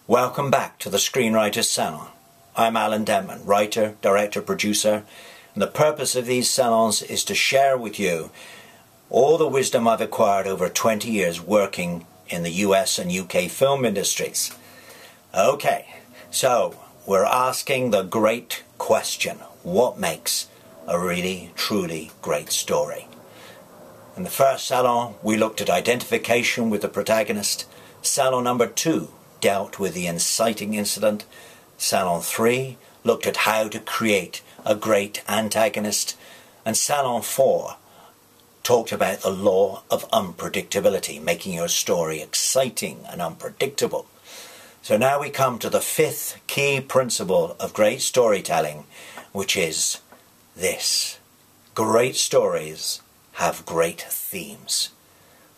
Welcome back to the Screenwriters Salon. I'm Alan Denman, writer, director, producer, and the purpose of these salons is to share with you all the wisdom I've acquired over 20 years working in the US and UK film industries. Okay, so we're asking the great question: what makes a really, truly great story? In the first salon, we looked at identification with the protagonist. Salon number 2 dealt with the inciting incident. Salon 3 looked at how to create a great antagonist. And Salon 4 talked about the law of unpredictability, making your story exciting and unpredictable. So now we come to the 5th key principle of great storytelling, which is this: great stories have great themes.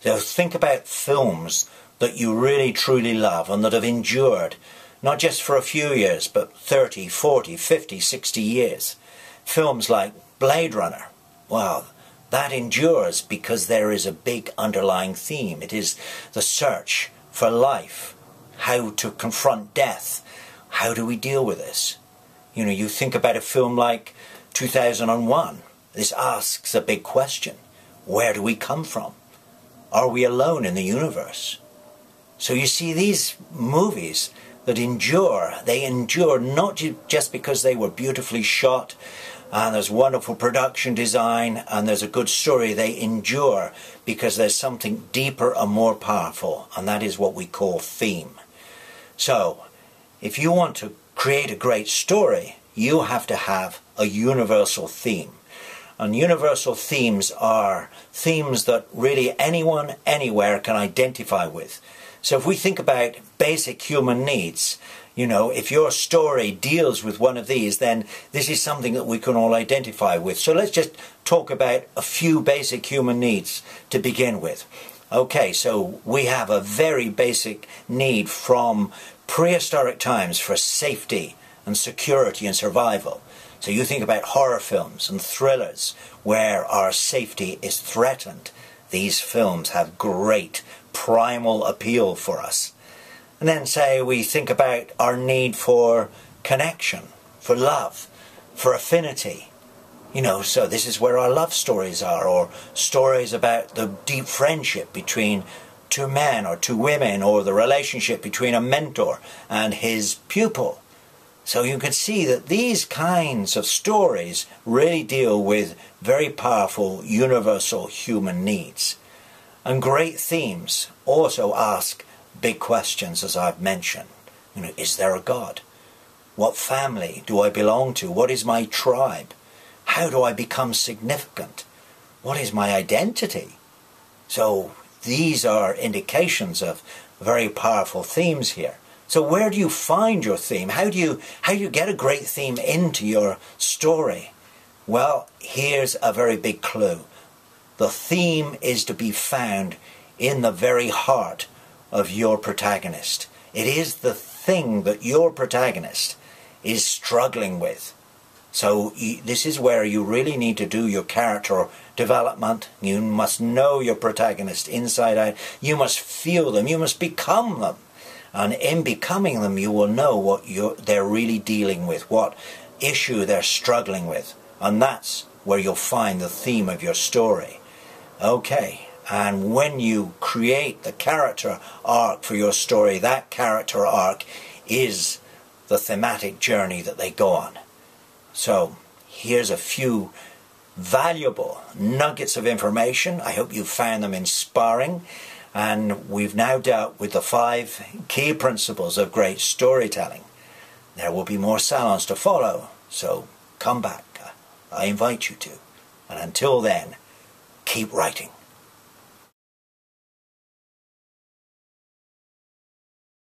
So think about films that you really truly love and that have endured, not just for a few years, but 30, 40, 50, 60 years. Films like Blade Runner, well, that endures because there is a big underlying theme. It is the search for life, how to confront death. How do we deal with this? You know, you think about a film like 2001. This asks a big question. Where do we come from? Are we alone in the universe? So you see, these movies that endure, they endure not just because they were beautifully shot and there's wonderful production design and there's a good story. They endure because there's something deeper and more powerful, and that is what we call theme. So if you want to create a great story, you have to have a universal theme. And universal themes are themes that really anyone, anywhere can identify with. So if we think about basic human needs, you know, if your story deals with one of these, then this is something that we can all identify with. So let's just talk about a few basic human needs to begin with. Okay, so we have a very basic need from prehistoric times for safety and security and survival. So you think about horror films and thrillers where our safety is threatened. These films have great primal appeal for us. And then say we think about our need for connection, for love, for affinity. You know, so this is where our love stories are, or stories about the deep friendship between two men or two women, or the relationship between a mentor and his pupil. So you can see that these kinds of stories really deal with very powerful, universal human needs. And great themes also ask big questions, as I've mentioned. You know, is there a God? What family do I belong to? What is my tribe? How do I become significant? What is my identity? So these are indications of very powerful themes here. So where do you find your theme? How do you get a great theme into your story? Well, here's a very big clue. The theme is to be found in the very heart of your protagonist. It is the thing that your protagonist is struggling with. So this is where you really need to do your character development. You must know your protagonist inside out. You must feel them. You must become them. And in becoming them, you will know what they're really dealing with, what issue they're struggling with. And that's where you'll find the theme of your story. Okay, and when you create the character arc for your story, that character arc is the thematic journey that they go on. So here's a few valuable nuggets of information. I hope you found them inspiring. And we've now dealt with the 5 key principles of great storytelling. There will be more salons to follow, so come back. I invite you to. And until then, keep writing.